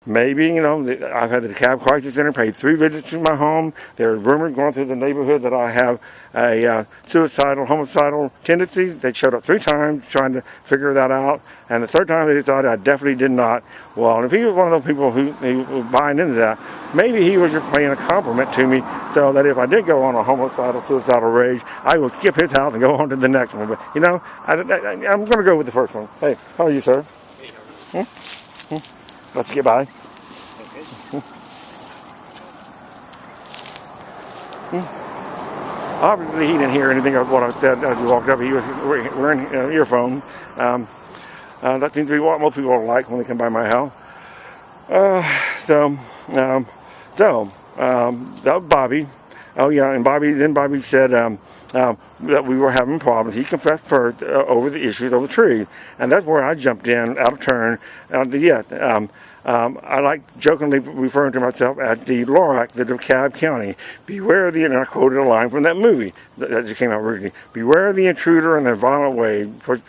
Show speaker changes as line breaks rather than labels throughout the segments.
maybe, you know, I've had the cab crisis center, paid 3 visits to my home. There's rumors going through the neighborhood that I have a suicidal, homicidal tendency. They showed up 3 times trying to figure that out. And the 3rd time they decided I definitely did not. Well, if he was one of those people who was buying into that, maybe he was just paying a compliment to me, so that if I did go on a homicidal, suicidal rage, I would skip his house and go on to the next one. But, you know, I'm going to go with the first one. Hey, how are you, sir? Let's get by. Obviously, he didn't hear anything of what I said as he walked up. He was wearing an earphone. That seems to be what most people are like when they come by my house. That was Bobby. Oh yeah, and Bobby said that we were having problems. He confessed first over the issues of the tree, and that's where I jumped in out of turn. I like jokingly referring to myself as the Lorax of DeKalb County. Beware of the, and I quoted a line from that movie that just came out recently. Beware of the intruder and their violent way. For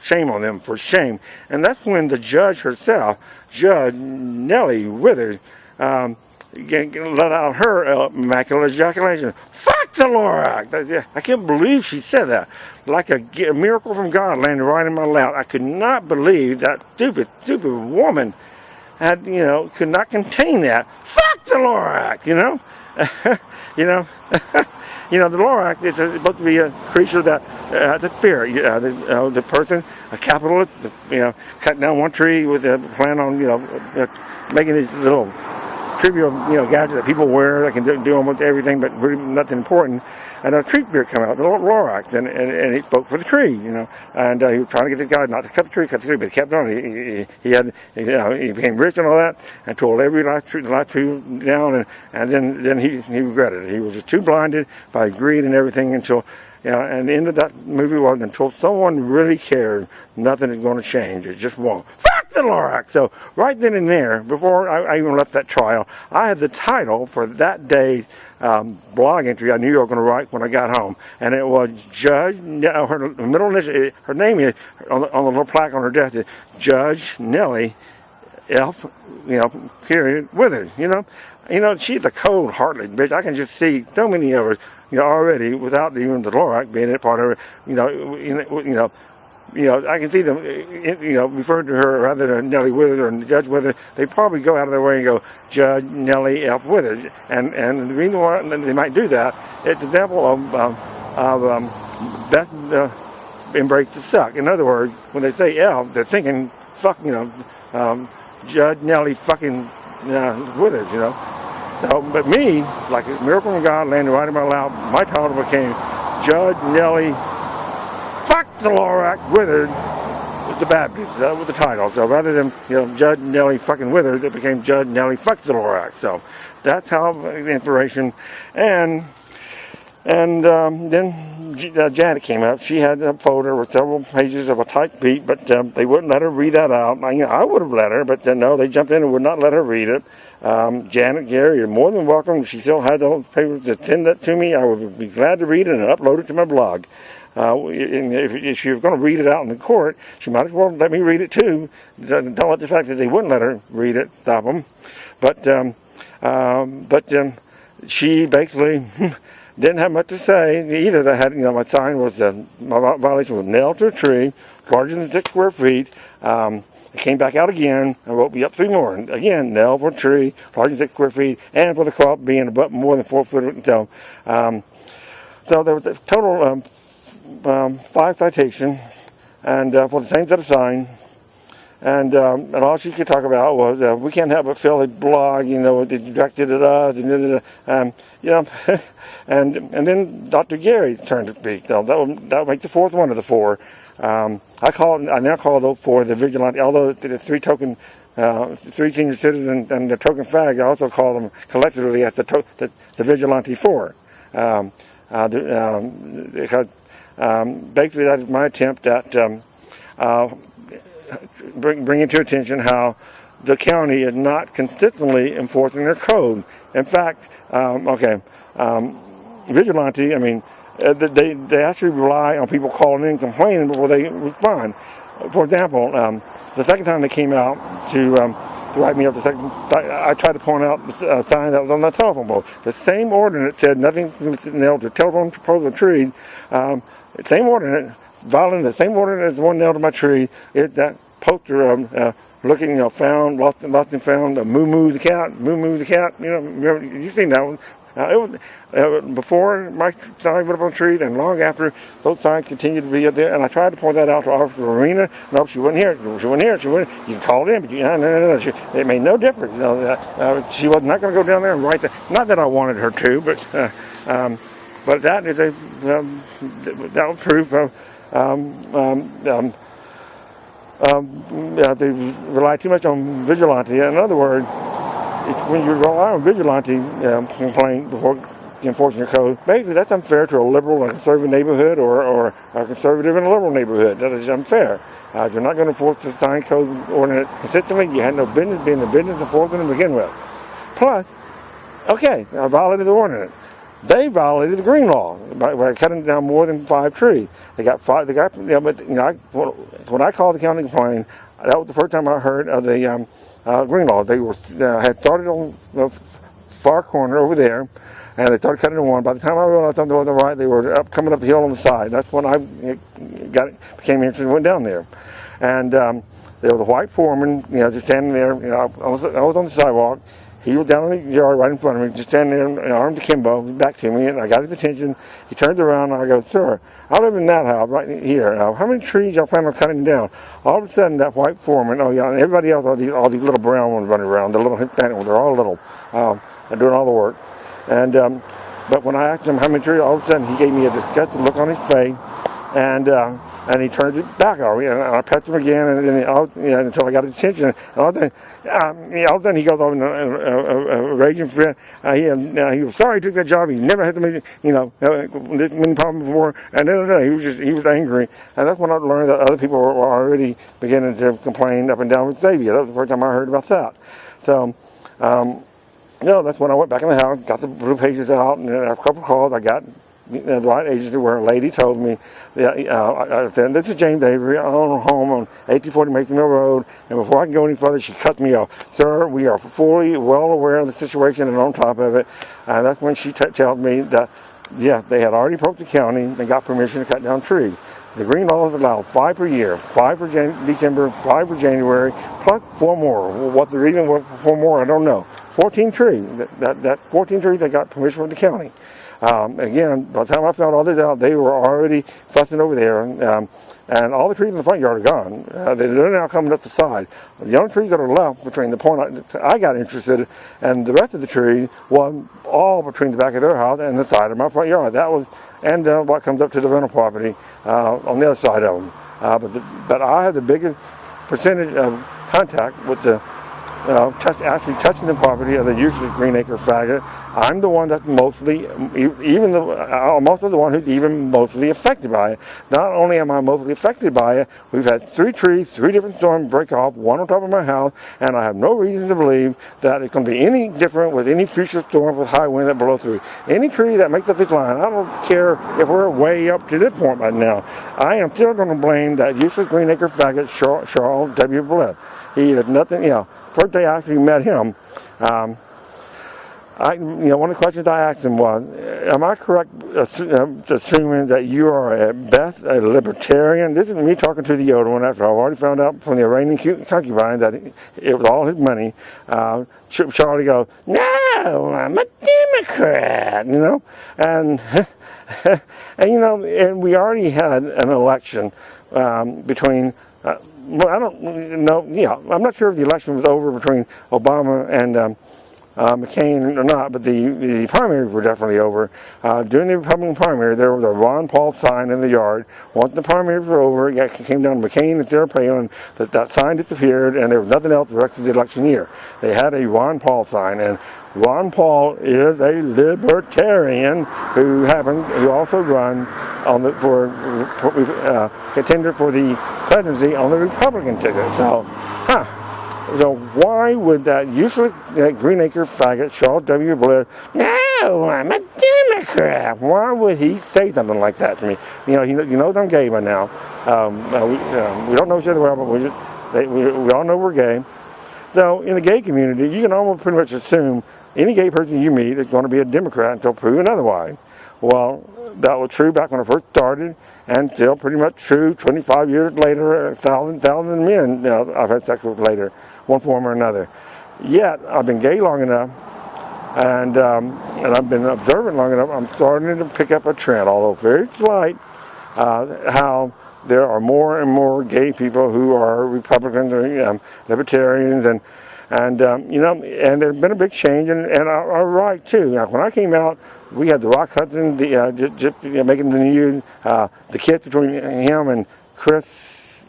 shame on them, for shame. And that's when the judge herself, Judge Nellie Withers, let out her immaculate ejaculation. Fuck the Lorax! I can't believe she said that. Like a miracle from God landed right in my lap. I could not believe that stupid woman had, you know, could not contain that. Fuck the Lorax, you know? You know, the Lorax is supposed to be a creature that has a spirit. The person, a capitalist, you know, cut down one tree with a plan on, you know, making these little trivial, you know, gadgets that people wear that can do almost everything, but really nothing important. And a tree spirit came out, the Lorax, and he spoke for the tree, you know. And he was trying to get this guy not to cut the tree, but he kept on. He became rich and all that, and told every life tree down, and then he regretted it. He was just too blinded by greed and everything until, you know, and the end of that movie was until someone really cared, nothing is going to change. It just won't. Fuck the Lorax! So right then and there, before I even left that trial, I had the title for that day's blog entry I knew you were going to write when I got home, and it was Judge. Her middle initial, her name is on the little plaque on her desk is Judge Nellie F. You know, period Withers. You know, she's a cold-hearted bitch. I can just see so many of her, you know, already without even the Lorax being a part of it. You know, I can see them, you know, referring to her rather than Nellie Withers or Judge Withers. They probably go out of their way and go, Judge Nellie F. Withers. And the reason why they might do that, it's an example of best embrace the suck. In other words, when they say F, they're thinking, fuck, you know, Judge Nellie fucking Withers, you know. So, but me, like a miracle from God landed right in my lap, my title became Judge Nellie Fuck the Lorax Withers with the Baptist. That was the title. So rather than, you know, Judge Nellie fucking Withers, it became Judge Nellie Fucks the Lorax. So that's how the inspiration. And then Janet came up. She had a folder with several pages of a typed beat, but they wouldn't let her read that out. I would have let her, but no, they jumped in and would not let her read it. Janet, Gary, you're more than welcome. She still had those papers to send that to me. I would be glad to read it and upload it to my blog. If she was going to read it out in the court, she might as well let me read it too. Don't let the fact that they wouldn't let her read it stop them. But she basically didn't have much to say. Either that had, you know, my sign was my violation was nailed to a tree, larger than 6 square feet. I came back out again and wrote me up 3 more. And again, nailed for a tree, larger than 6 square feet, and for the crop being about more than 4 foot. So there was a total 5 citations, and for the same set of sign, and all she could talk about was we can't help but feel a blog, you know, it directed at us, and you know, and then Dr. Gary turned to speak. So that would make the 4th one of the 4. I now call those 4 the vigilante. Although the 3 token, 3 senior citizens and the token fag, I also call them collectively as the vigilante 4, because basically that is my attempt at bringing to attention how the county is not consistently enforcing their code. In fact, vigilante, I mean, they actually rely on people calling in and complaining before they respond. For example, the second time they came out to to write me up the second. I tried to point out the sign that was on the telephone pole. The same ordinance said nothing nailed to telephone pole or tree. Same ordinance, violating the same ordinance as the one nailed to my tree, is that poster looking, found, lost and found, Moo Moo the cat, remember, you've seen that one. It was before my sign went up on the tree, and long after, those signs continued to be up there. And I tried to point that out to Officer Marina. No, she wouldn't hear it. She wouldn't hear it. She wouldn't. You can call it in, but no. It made no difference. She was not going to go down there and write that. Not that I wanted her to, but that is that was proof of they rely too much on vigilante. In other words, when you rely on vigilante complaint before enforcing your code, basically that's unfair to a liberal and conservative neighborhood or a conservative and a liberal neighborhood. That is unfair. If you're not going to enforce the sign code ordinance consistently, you had no business being the business enforcing to begin with. Plus, okay, I violated the ordinance. They violated the green law by cutting down more than 5 trees. When I called the county and complained, that was the first time I heard of the green law. They had started on the far corner over there, and they started cutting one. By the time I realized something wasn't right, they were coming up the hill on the side. That's when I became interested and went down there. And there was a white foreman, just standing there. I was on the sidewalk. He was down in the yard right in front of me, just standing there, armed akimbo, back to me, and I got his attention. He turned around, and I go, "Sir, I live in that house right here. How many trees y'all plan on cutting down?" All of a sudden, that white foreman, and everybody else, all these little brown ones running around, the little Hispanic ones, they're all little, and doing all the work. And but when I asked him how many trees, all of a sudden, he gave me a disgusted look on his face, and he turned it back on me, and I patted him again, until I got his attention. And all of a sudden, he goes off in a raging fit. He was sorry he took that job. He never had to make, this many problems before. And he was angry. And that's when I learned that other people were already beginning to complain up and down with Xavier. That was the first time I heard about that. So, that's when I went back in the house, got the blue pages out, and after a couple of calls, I got the right agency where a lady told me that this is James Avery. I own a home on 1840 Mason Mill Road, and before I can go any further, she cut me off. "Sir, we are fully well aware of the situation and on top of it." And that's when she told me that, they had already approached the county and got permission to cut down trees. The green law is allowed 5 per year, 5 for December, 5 for January, plus 4 more. What the reason was for 4 more, I don't know. 14 trees. That 14 trees, they got permission from the county. Again, by the time I found all this out, they were already fussing over there, and all the trees in the front yard are gone. They're now coming up the side. The only trees that are left between the point I got interested, and the rest of the trees was all between the back of their house and the side of my front yard. That was, and what comes up to the rental property on the other side of them. But I have the biggest percentage of contact with the actually touching the property of the useless green acre faggot. I'm the one that's mostly, I'm also the one who's even mostly affected by it. Not only am I mostly affected by it, we've had 3 trees, 3 different storms break off, one on top of my house, and I have no reason to believe that it can be any different with any future storm with high wind that blows through. Any tree that makes up this line, I don't care if we're way up to this point right now, I am still going to blame that useless green acre faggot, Charles W. Bliss. He is nothing, First day I actually met him, one of the questions I asked him was, am I correct assuming that you are at best a libertarian? This is me talking to the 001 after I've already found out from the Iranian concubine that it was all his money. Charlie goes, "No, I'm a Democrat," and, and we already had an election between, I don't know. I'm not sure if the election was over between Obama and McCain or not, but the primaries were definitely over. During the Republican primary, there was a Ron Paul sign in the yard. Once the primaries were over, it came down to McCain and Sarah Palin. That sign disappeared, and there was nothing else the rest of the election year. They had a Ron Paul sign, and Ron Paul is a libertarian who also run contender for the presidency on the Republican ticket. So why would that useless green acre faggot, Charles W. Bliss, "No, I'm a Democrat"? Why would he say something like that to me? He knows I'm gay by now. We don't know each other well, but we all know we're gay. So in the gay community, you can almost pretty much assume any gay person you meet is going to be a Democrat until proven otherwise. Well, that was true back when I first started, and still pretty much true 25 years later. 1,000 men I've had sex with later, one form or another. Yet I've been gay long enough, and I've been observant long enough. I'm starting to pick up a trend, although very slight, how there are more and more gay people who are Republicans or libertarians, and there's been a big change, and are right too. Now, when I came out, we had the Rock Hudson, making the news, the kiss between him and Chris,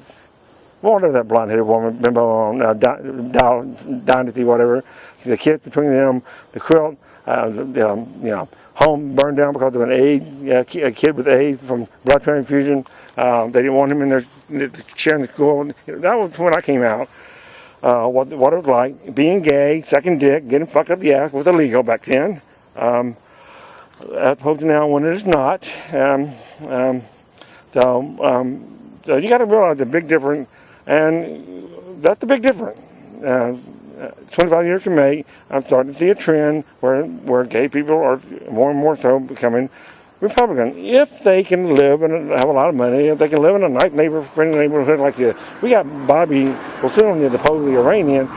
whatever that blonde-headed woman, bimbo on Dynasty, whatever. The kiss between them, the quilt, home burned down because of an AIDS, a kid with AIDS from blood transfusion. They didn't want him in their chair in the school. That was when I came out. What it was like being gay, sucking dick, getting fucked up the ass was illegal back then. As opposed to now when it is not. So you got to realize the big difference, and that's the big difference. 25 years from May, I'm starting to see a trend where gay people are more and more so becoming Republican. If they can live and have a lot of money, if they can live in a nice friendly neighborhood like this. We got Bobby Wilson, the supposedly Iranian,